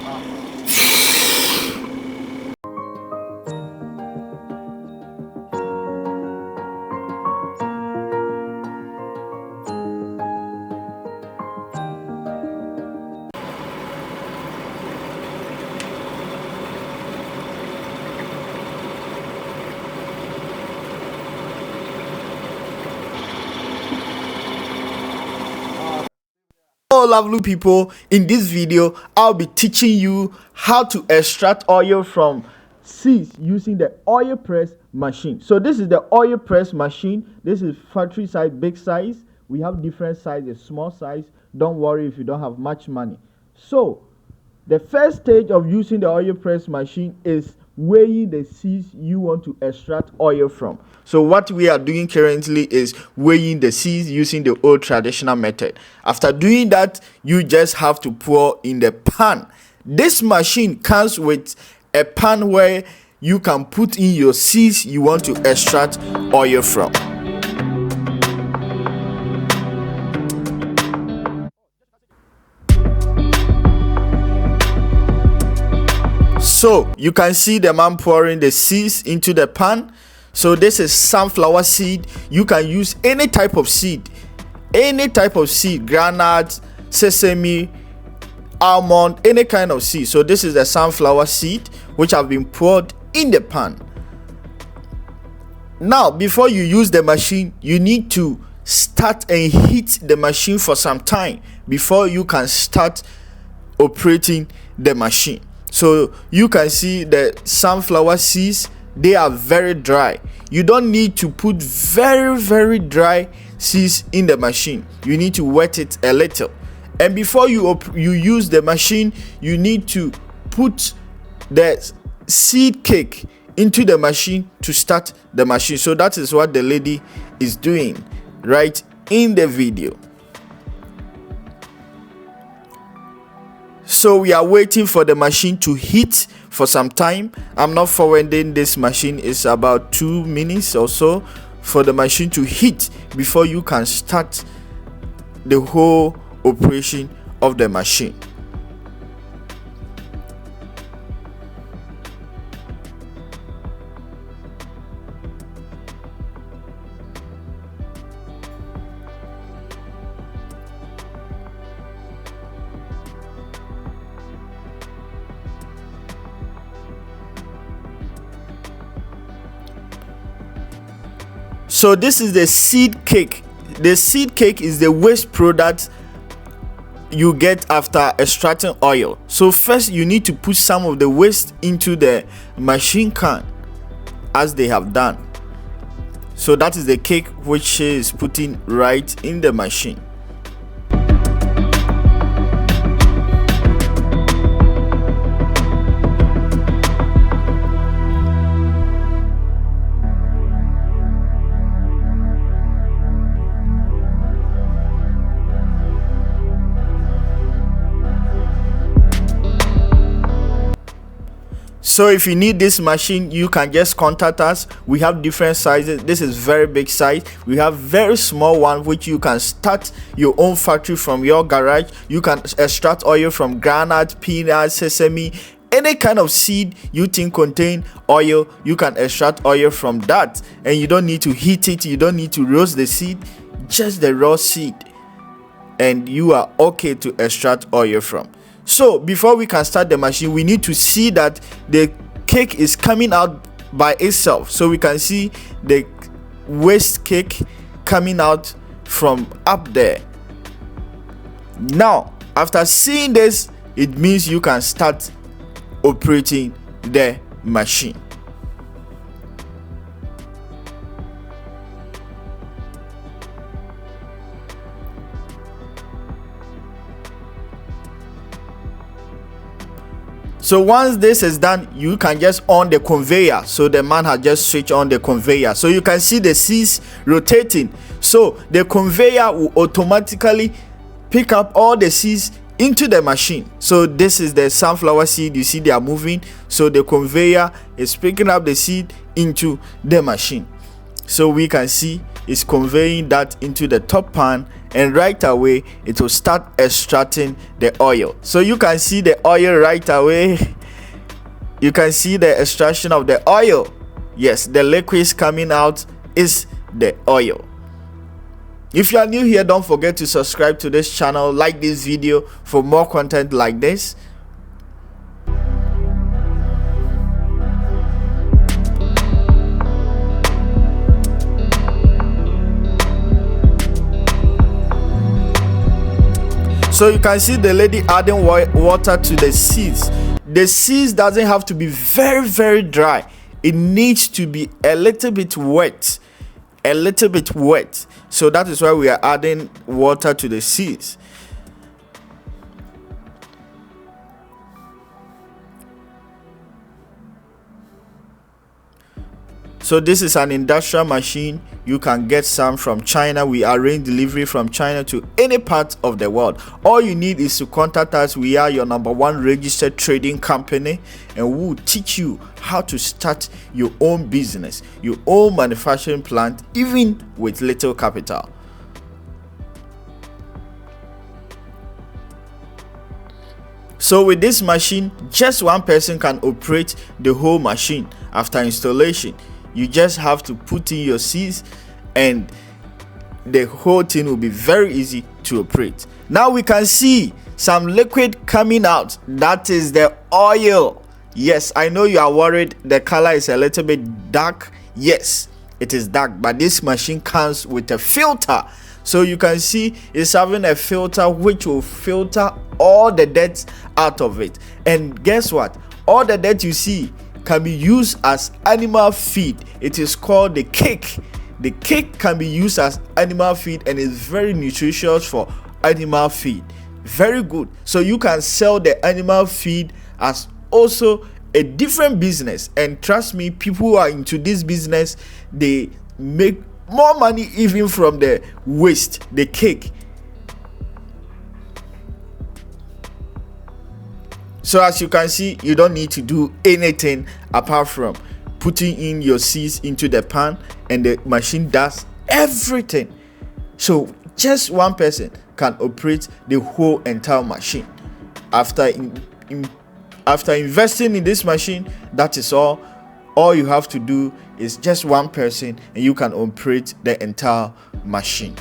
Hello lovely people, in this video I'll be teaching you how to extract oil from seeds using the oil press machine. So this is the oil press machine. This is factory size, big size. We have different sizes, small size. Don't worry if you don't have much money. So the first stage of using the oil press machine is weighing the seeds you want to extract oil from. So what we are doing currently is weighing the seeds using the old traditional method. After doing that, you just have to pour in the pan. This machine comes with a pan where you can put in your seeds you want to extract oil from. So you can see the man pouring the seeds into the pan. So this is sunflower seed. You can use any type of seed, granite, sesame, almond, any kind of seed. So this is the sunflower seed which have been poured in the pan. Now before you use the machine, you need to start and heat the machine for some time before you can start operating the machine. So you can see the sunflower seeds, they are very dry. You don't need to put very dry seeds in the machine. You need to wet it a little. And before you use the machine, you need to put the seed cake into the machine to start the machine. So that is what the lady is doing right in the video. So we are waiting for the machine to heat for some time. I'm not forwarding this machine. It's about 2 minutes or so for the machine to heat before you can start the whole operation of the machine. So this is the seed cake. The seed cake is the waste product you get after extracting oil. So first you need to put some of the waste into the machine can as they have done. So that is the cake which is putting right in the machine. So if you need this machine, you can just contact us. We have different sizes. This is very big size. We have very small one which you can start your own factory from your garage. You can extract oil from granite, peanut, sesame, any kind of seed you think contain oil. You can extract oil from that, and you don't need to heat it. You don't need to roast the seed, just the raw seed, and you are okay to extract oil from. So before we can start the machine, we need to see that the cake is coming out by itself. So we can see the waste cake coming out from up there. Now after seeing this, it means you can start operating the machine. So once this is done, you can just on the conveyor. So the man has just switched on the conveyor. So you can see the seeds rotating. So the conveyor will automatically pick up all the seeds into the machine. So this is the sunflower seed. You see they are moving. So the conveyor is picking up the seed into the machine. So we can see it's conveying that into the top pan, and right away it will start extracting the oil. So you can see the oil right away. You can see the extraction of the oil. Yes, the liquids coming out is the oil. If you are new here, don't forget to subscribe to this channel, like this video for more content like this. So you can see the lady adding water to the seeds. The seeds doesn't have to be very dry. It needs to be a little bit wet. So that is why we are adding water to the seeds. So this is an industrial machine. You can get some from China. We arrange delivery from China to any part of the world. All you need is to contact us. We are your #1 registered trading company, and we will teach you how to start your own business, your own manufacturing plant, even with little capital. So with this machine, just one person can operate the whole machine. After installation, you just have to put in your seeds and the whole thing will be very easy to operate. Now we can see some liquid coming out. That is the oil. Yes, I know you are worried the color is a little bit dark. Yes, it is dark, but this machine comes with a filter. So you can see it's having a filter which will filter all the dirt out of it. And guess what? All the dirt you see can be used as animal feed. It is called the cake. The cake can be used as animal feed and is very nutritious for animal feed. Very good. So you can sell the animal feed as also a different business. And trust me, people who are into this business, they make more money even from the waste, the cake. So as you can see, you don't need to do anything apart from putting in your seeds into the pan, and the machine does everything. So just one person can operate the whole entire machine. After investing in this machine, that is all. All you have to do is just one person and you can operate the entire machine.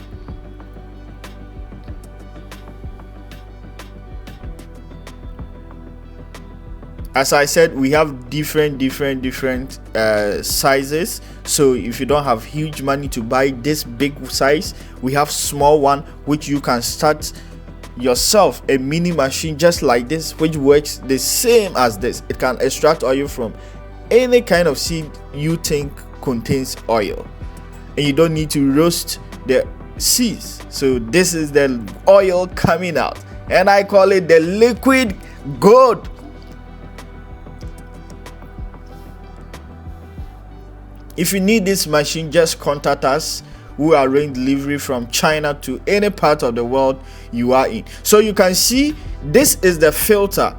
As I said, we have different sizes. So if you don't have huge money to buy this big size, we have small one which you can start yourself, a mini machine just like this, which works the same as this. It can extract oil from any kind of seed you think contains oil, and you don't need to roast the seeds. So this is the oil coming out, and I call it the liquid gold. If you need this machine, just contact us. We arrange delivery from China to any part of the world you are in. So you can see this is the filter.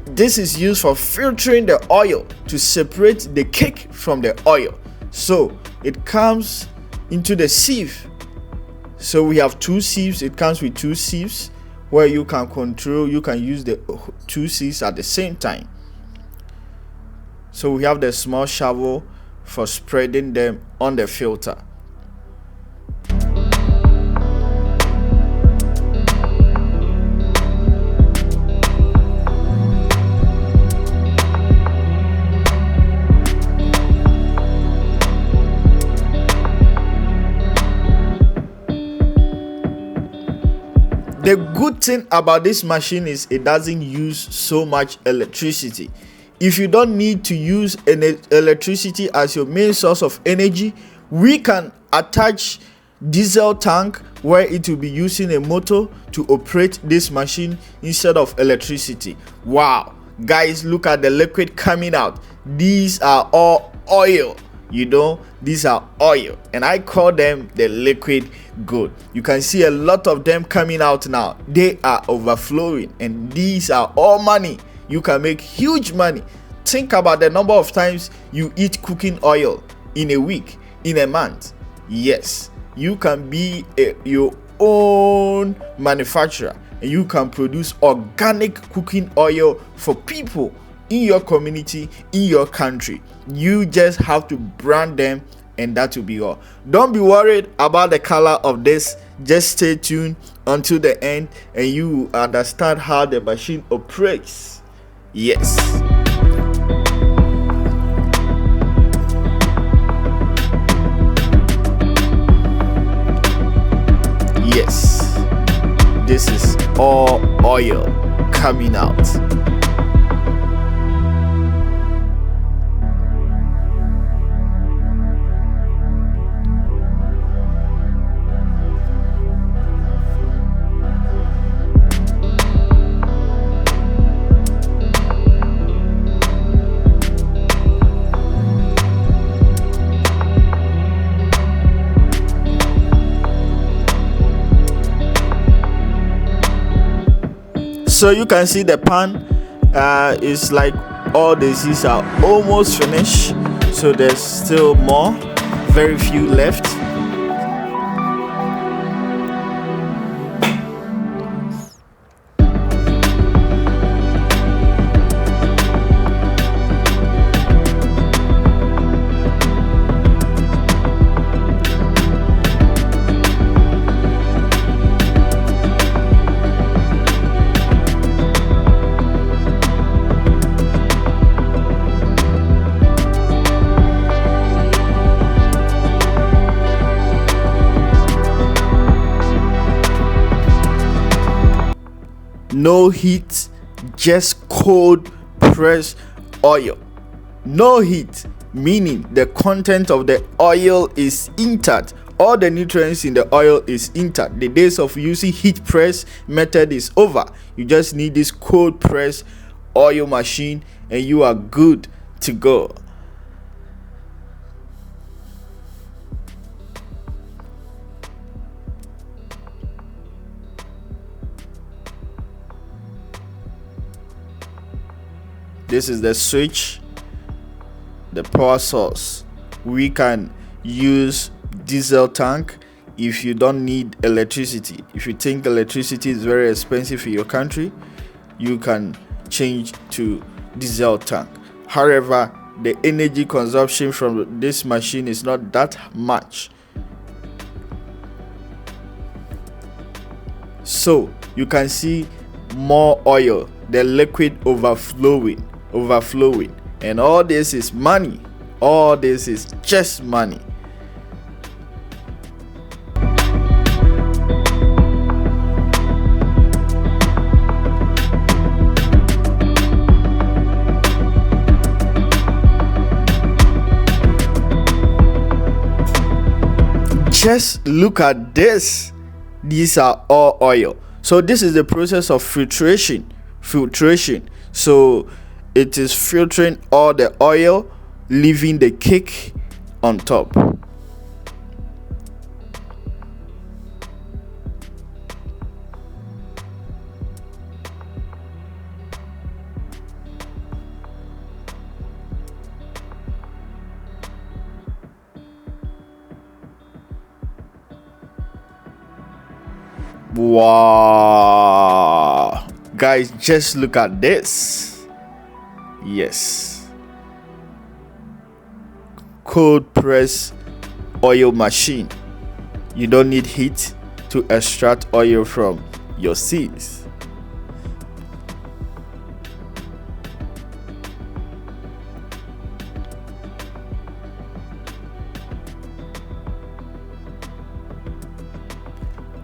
This is used for filtering the oil to separate the cake from the oil. So it comes into the sieve. So we have two sieves. It comes with two sieves where you can control, you can use the two sieves at the same time. So we have the small shovel for spreading them on the filter. The good thing about this machine is it doesn't use so much electricity. If you don't need to use electricity as your main source of energy, we can attach diesel tank where it will be using a motor to operate this machine instead of electricity. Wow, guys, look at the liquid coming out. These are all oil. These are oil, and I call them the liquid gold. You can see a lot of them coming out now. They are overflowing, and these are all money. You can make huge money. Think about the number of times you eat cooking oil in a week, in a month. Yes, you can be your own manufacturer, and you can produce organic cooking oil for people in your community, in your country. You just have to brand them, and that will be all. Don't be worried about the color of this. Just stay tuned until the end and you will understand how the machine operates. Yes. Yes, this is all oil coming out. So you can see the pan is like all the seeds are almost finished, so there's still more, very few left. No heat, just cold press oil. No heat, meaning the content of the oil is intact. All the nutrients in the oil is intact. The days of using heat press method is over. You just need this cold press oil machine and you are good to go. This is the switch, the power source. We can use diesel tank if you don't need electricity. If you think electricity is very expensive in your country, you can change to diesel tank. However, the energy consumption from this machine is not that much. So you can see more oil, the liquid overflowing, and all this is money. All this is just money. Just look at this. These are all oil. So this is the process of filtration. So it is filtering all the oil, leaving the cake on top. Wow, guys, just look at this. Yes, cold press oil machine. You don't need heat to extract oil from your seeds.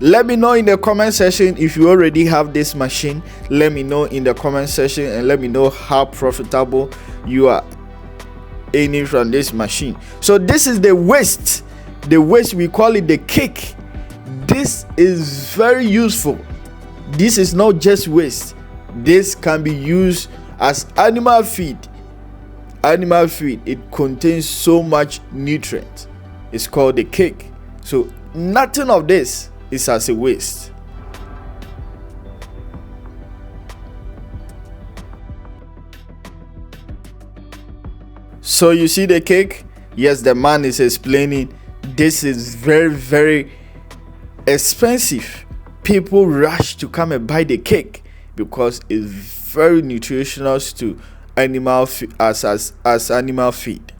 Let me know in the comment section if you already have this machine. Let me know in the comment section and let me know how profitable you are earning from this machine. So this is the waste. The waste, we call it the cake. This is very useful. This is not just waste. This can be used as animal feed. Animal feed, it contains so much nutrient. It's called the cake. So nothing of this is as a waste. So you see the cake? Yes, the man is explaining this is very expensive, people rush to come and buy the cake because it's very nutritious to animal as animal feed.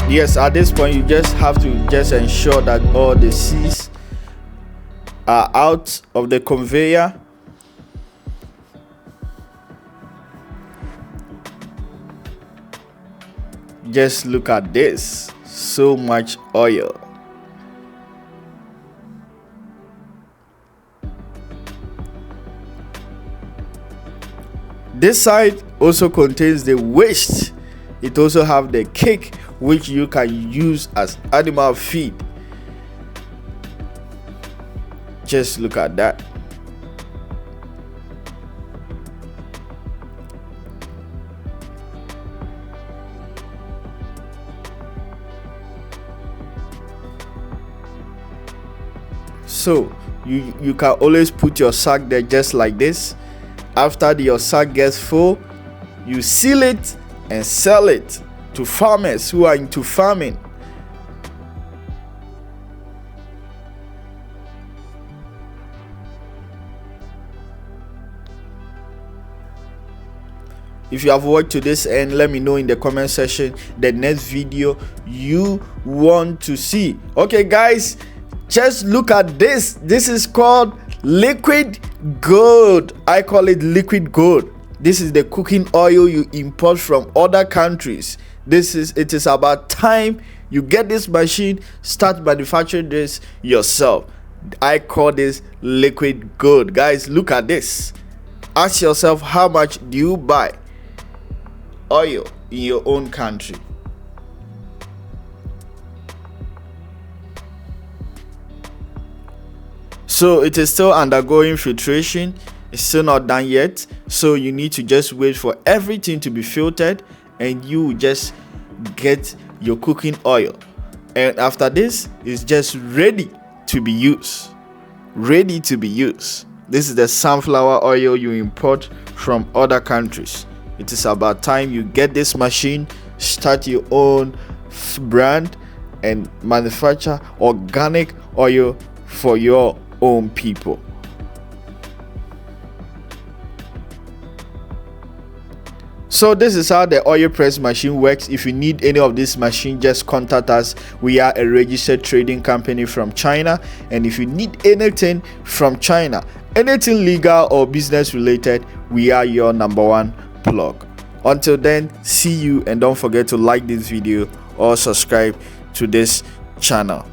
Yes, at this point you just have to just ensure that all the seeds are out of the conveyor. Just look at this, so much oil. This side also contains the waste. It also have the cake, which you can use as animal feed. Just look at that. So you can always put your sack there just like this. After your sack gets full, you seal it and sell it to farmers who are into farming. If you have watched to this end, let me know in the comment section the next video you want to see. Okay guys, just look at this. This is called liquid gold. I call it liquid gold. This is the cooking oil you import from other countries. It is about time you get this machine, start manufacturing this yourself. I call this liquid gold. Guys, look at this. Ask yourself, how much do you buy oil in your own country? So it is still undergoing filtration. It's still not done yet, so you need to just wait for everything to be filtered and you just get your cooking oil. And after this, it's just ready to be used. Ready to be used. This is the sunflower oil you import from other countries. It is about time you get this machine, start your own brand and manufacture organic oil for your own people. So this is how the oil press machine works. If you need any of this machine, just contact us. We are a registered trading company from China, and if you need anything from China, anything legal or business related, we are your #1 plug. Until then, see you, and don't forget to like this video or subscribe to this channel.